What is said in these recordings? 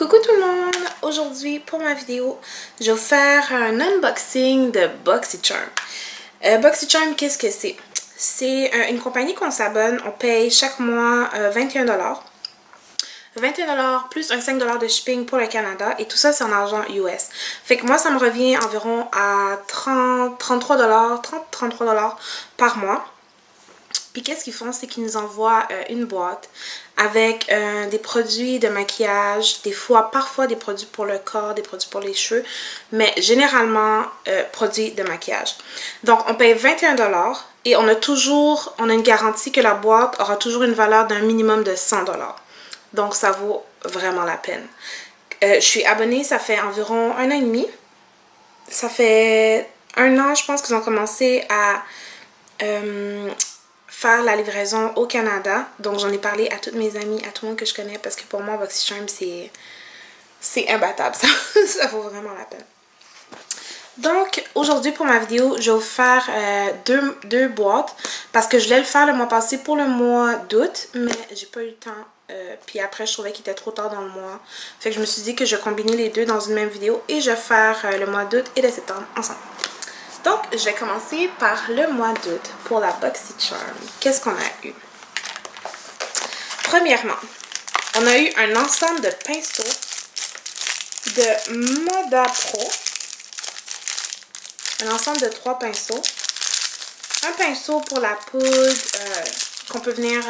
Coucou tout le monde! Aujourd'hui, pour ma vidéo, je vais vous faire un unboxing de BoxyCharm. BoxyCharm, qu'est-ce que c'est? C'est une compagnie qu'on s'abonne, on paye chaque mois 21$. 21$ plus un 5$ de shipping pour le Canada et tout ça c'est en argent US. Fait que moi ça me revient environ à 33$ par mois. Puis qu'est-ce qu'ils font, c'est qu'ils nous envoient une boîte avec des produits de maquillage, parfois des produits pour le corps, des produits pour les cheveux, mais généralement produits de maquillage. Donc on paye 21$ et on a une garantie que la boîte aura toujours une valeur d'un minimum de 100$. Donc ça vaut vraiment la peine. Je suis abonnée, ça fait environ 1 an et demi. Ça fait 1 an, je pense qu'ils ont commencé à faire la livraison au Canada. Donc j'en ai parlé à toutes mes amies, à tout le monde que je connais, parce que pour moi BoxyCharm c'est imbattable, ça vaut vraiment la peine. Donc aujourd'hui pour ma vidéo, je vais vous faire deux boîtes parce que je voulais le faire le mois passé pour le mois d'août, mais j'ai pas eu le temps. Puis après je trouvais qu'il était trop tard dans le mois. Fait que je me suis dit que je vais combiner les deux dans une même vidéo et je vais faire le mois d'août et de septembre ensemble. Donc, je vais commencer par le mois d'août pour la BoxyCharm. Qu'est-ce qu'on a eu? Premièrement, on a eu un ensemble de pinceaux de Moda Pro. Un ensemble de 3 pinceaux. Un pinceau pour la poudre qu'on peut venir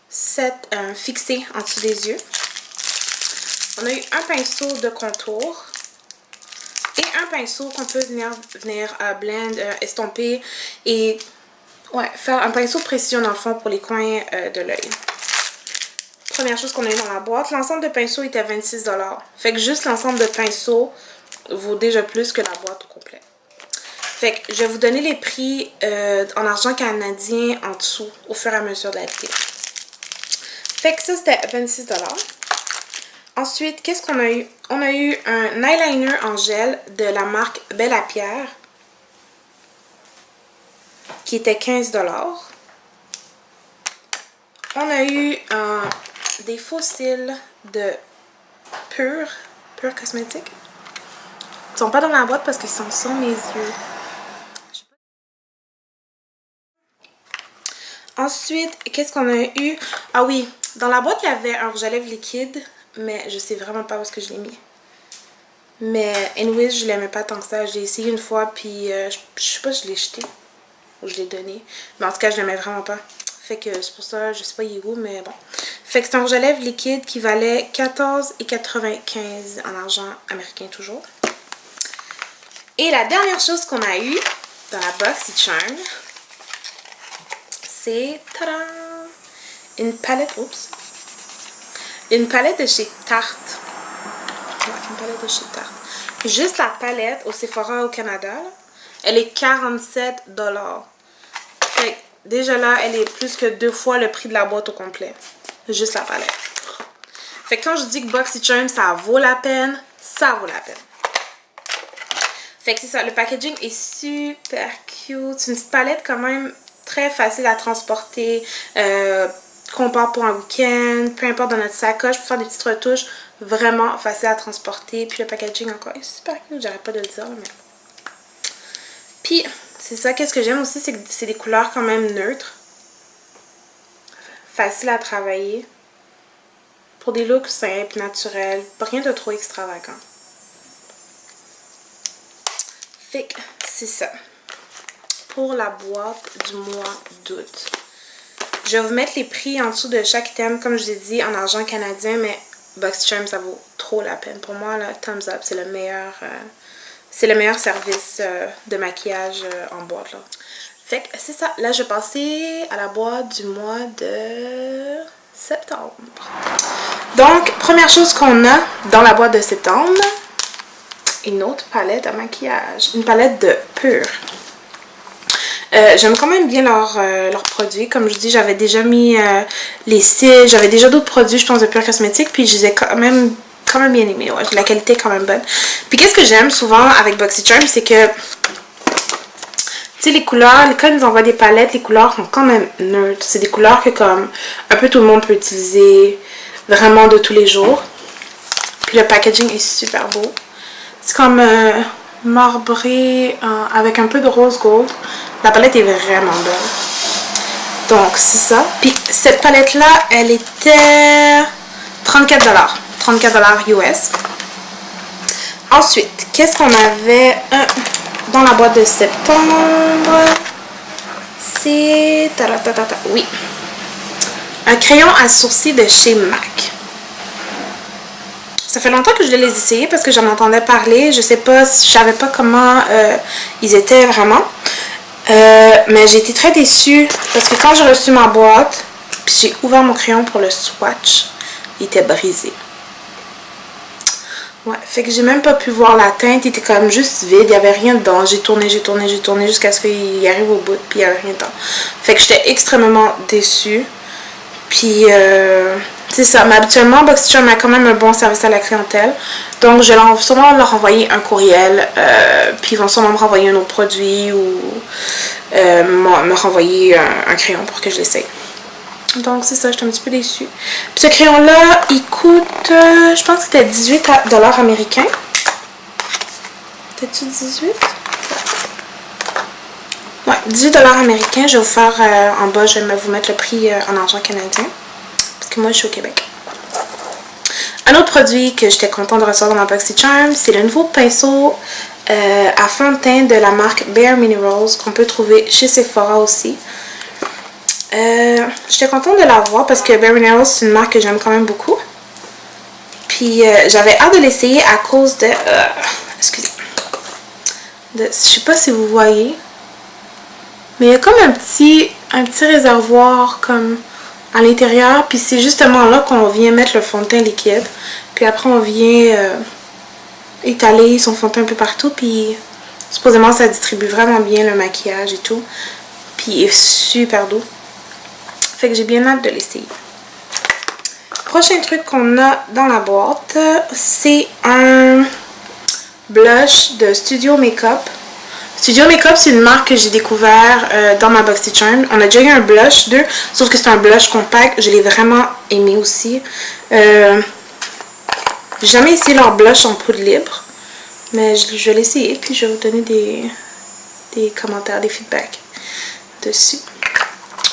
fixer en dessous des yeux. On a eu un pinceau de contour. Et un pinceau qu'on peut venir blend, estomper et faire un pinceau précision dans le fond pour les coins de l'œil. Première chose qu'on a eu dans la boîte, l'ensemble de pinceaux était 26$. Fait que juste l'ensemble de pinceaux vaut déjà plus que la boîte au complet. Fait que je vais vous donner les prix en argent canadien en dessous au fur et à mesure de la vidéo. Fait que ça c'était 26$. Ensuite, qu'est-ce qu'on a eu? On a eu un eyeliner en gel de la marque Belle à Pierre qui était 15$. On a eu des faux cils de Pure Cosmétique. Ils sont pas dans la boîte parce qu'ils sont sur mes yeux. Ensuite, qu'est-ce qu'on a eu? Ah oui, dans la boîte, il y avait un rouge à lèvres liquide. Mais je sais vraiment pas où est-ce que je l'ai mis. Mais anyways, je l'aimais pas tant que ça. Je l'ai essayé une fois, puis je sais pas si je l'ai jeté ou je l'ai donné. Mais en tout cas, je l'aimais vraiment pas. Fait que c'est pour ça, je sais pas il est où, mais bon. Fait que c'est un rouge à lèvres liquide qui valait 14,95$ en argent américain toujours. Et la dernière chose qu'on a eue dans la BoxyCharm, c'est une palette, une palette de chez Tarte. Une palette de chez Tarte. Juste la palette au Sephora au Canada, là, elle est 47$. Fait que déjà là, elle est plus que 2 fois le prix de la boîte au complet. Juste la palette. Fait que quand je dis que BoxyCharm, ça vaut la peine, ça vaut la peine. Fait que c'est ça, le packaging est super cute. C'est une petite palette quand même très facile à transporter. Qu'on part pour un week-end, peu importe dans notre sacoche, pour faire des petites retouches, vraiment facile à transporter. Puis le packaging encore est super cute, j'arrête pas de le dire. Mais... Puis, c'est ça, qu'est-ce que j'aime aussi, c'est que c'est des couleurs quand même neutres. Facile à travailler. Pour des looks simples, naturels, rien de trop extravagant. Fait que, c'est ça. Pour la boîte du mois d'août. Je vais vous mettre les prix en dessous de chaque thème, comme je vous ai dit, en argent canadien, mais BoxyCharm, ça vaut trop la peine. Pour moi, là, thumbs up, c'est le meilleur service de maquillage en boîte, là. Fait que c'est ça. Là, je vais passer à la boîte du mois de septembre. Donc, première chose qu'on a dans la boîte de septembre, une autre palette à maquillage. Une palette de Pure. J'aime quand même bien leurs produits. Comme je vous dis, j'avais déjà mis les cils, j'avais déjà d'autres produits, je pense, de Pure Cosmétique, puis je les ai quand même bien aimés. Ouais, la qualité est quand même bonne. Puis qu'est-ce que j'aime souvent avec BoxyCharm, c'est que, tu sais, les couleurs, quand ils nous envoient des palettes, les couleurs sont quand même neutres. C'est des couleurs que, comme, un peu tout le monde peut utiliser vraiment de tous les jours. Puis le packaging est super beau. C'est comme marbré avec un peu de rose gold. La palette est vraiment belle. Donc, c'est ça. Puis cette palette-là, elle était 34$. 34$ US. Ensuite, qu'est-ce qu'on avait dans la boîte de septembre? C'est... Oui. Un crayon à sourcils de chez MAC. Ça fait longtemps que je l'ai essayé parce que j'en entendais parler. Je sais pas, je savais pas comment ils étaient vraiment. Mais j'ai été très déçue parce que quand j'ai reçu ma boîte, puis j'ai ouvert mon crayon pour le swatch, il était brisé. Ouais, fait que j'ai même pas pu voir la teinte, il était quand même juste vide, il y avait rien dedans. J'ai tourné jusqu'à ce qu'il arrive au bout, puis il y avait rien dedans. Fait que j'étais extrêmement déçue. Puis, c'est ça, mais habituellement, BoxyCharm a quand même un bon service à la clientèle. Donc, je vais sûrement leur envoyer un courriel, puis ils vont sûrement me renvoyer un autre produit ou me renvoyer un crayon pour que je l'essaye. Donc, c'est ça, j'étais un petit peu déçue. Puis, ce crayon-là, il coûte, je pense que c'était 18$ américains. Peut-être 18$? Ouais, 18$ américains. Je vais vous faire en bas, je vais vous mettre le prix en argent canadien. Parce que moi, je suis au Québec. Un autre produit que j'étais contente de recevoir dans ma BoxyCharm, c'est le nouveau pinceau à fond de teint de la marque Bare Minerals qu'on peut trouver chez Sephora aussi. J'étais contente de l'avoir parce que Bare Minerals, c'est une marque que j'aime quand même beaucoup. Puis j'avais hâte de l'essayer à cause de... excusez. Je sais pas si vous voyez. Mais il y a comme un petit réservoir comme à l'intérieur. Puis c'est justement là qu'on vient mettre le fond de teint liquide. Puis après on vient étaler son fond de teint un peu partout. Puis supposément ça distribue vraiment bien le maquillage et tout. Puis il est super doux. Fait que j'ai bien hâte de l'essayer. Prochain truc qu'on a dans la boîte, c'est un blush de Studio Makeup. Studio Makeup, c'est une marque que j'ai découvert dans ma BoxyCharm. On a déjà eu un blush d'eux, sauf que c'est un blush compact. Je l'ai vraiment aimé aussi. J'ai jamais essayé leur blush en poudre libre, mais je vais l'essayer, puis je vais vous donner des commentaires, des feedbacks dessus.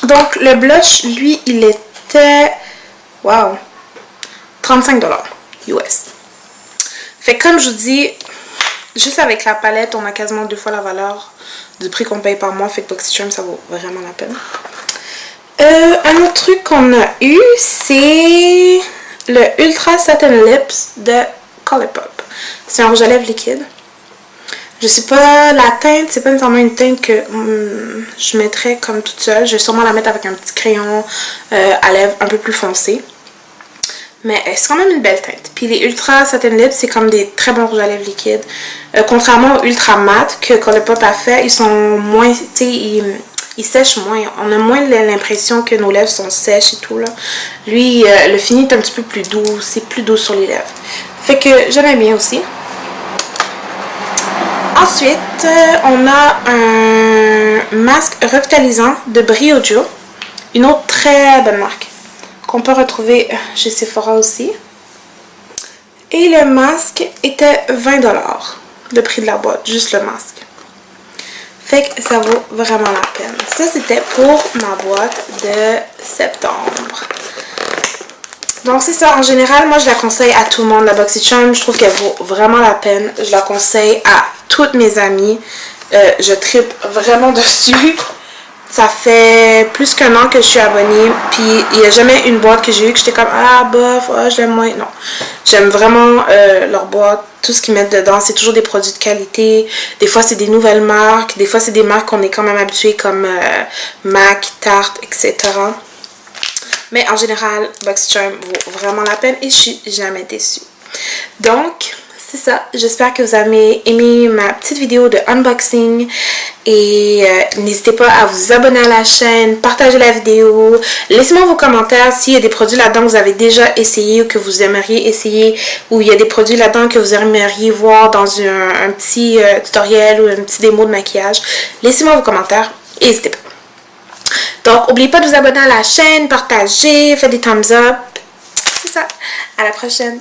Donc, le blush, lui, il était... Wow! 35$ US. Fait que comme je vous dis... Juste avec la palette, on a quasiment 2 fois la valeur du prix qu'on paye par mois. Fait que BoxyCharm, ça vaut vraiment la peine. Un autre truc qu'on a eu, c'est le Ultra Satin Lips de Colourpop. C'est un rouge à lèvres liquide. Je sais pas, la teinte, c'est pas nécessairement une teinte que je mettrais comme toute seule. Je vais sûrement la mettre avec un petit crayon à lèvres un peu plus foncé. Mais c'est quand même une belle teinte. Puis les Ultra Satin Lips, c'est comme des très bons rouges à lèvres liquides. Contrairement aux Ultra Matte que Colourpop a fait, ils sont moins, tu sais, ils sèchent moins. On a moins l'impression que nos lèvres sont sèches et tout là. Lui, le fini est un petit peu plus doux, c'est plus doux sur les lèvres. Fait que j'aime bien aussi. Ensuite, on a un masque revitalisant de Briojo. Une autre très bonne marque qu'on peut retrouver chez Sephora aussi. Et le masque était 20$. Le prix de la boîte, juste le masque. Fait que ça vaut vraiment la peine. Ça, c'était pour ma boîte de septembre. Donc, c'est ça. En général, moi, je la conseille à tout le monde, la BoxyCharm. Je trouve qu'elle vaut vraiment la peine. Je la conseille à toutes mes amies. Je trippe vraiment dessus. Ça fait plus qu'1 an que je suis abonnée. Puis, il n'y a jamais une boîte que j'ai eue que j'étais comme « Ah, bof, je l'aime moins. » Non. J'aime vraiment leur boîte. Tout ce qu'ils mettent dedans, c'est toujours des produits de qualité. Des fois, c'est des nouvelles marques. Des fois, c'est des marques qu'on est quand même habitué comme MAC, Tarte, etc. Mais en général, BoxyCharm vaut vraiment la peine et je suis jamais déçue. Donc, c'est ça. J'espère que vous avez aimé ma petite vidéo de unboxing. Et n'hésitez pas à vous abonner à la chaîne, partager la vidéo. Laissez-moi vos commentaires s'il y a des produits là-dedans que vous avez déjà essayé ou que vous aimeriez essayer. Ou il y a des produits là-dedans que vous aimeriez voir dans un petit tutoriel ou un petit démo de maquillage. Laissez-moi vos commentaires. N'hésitez pas. Donc, n'oubliez pas de vous abonner à la chaîne, partager, faites des thumbs up. C'est ça. À la prochaine.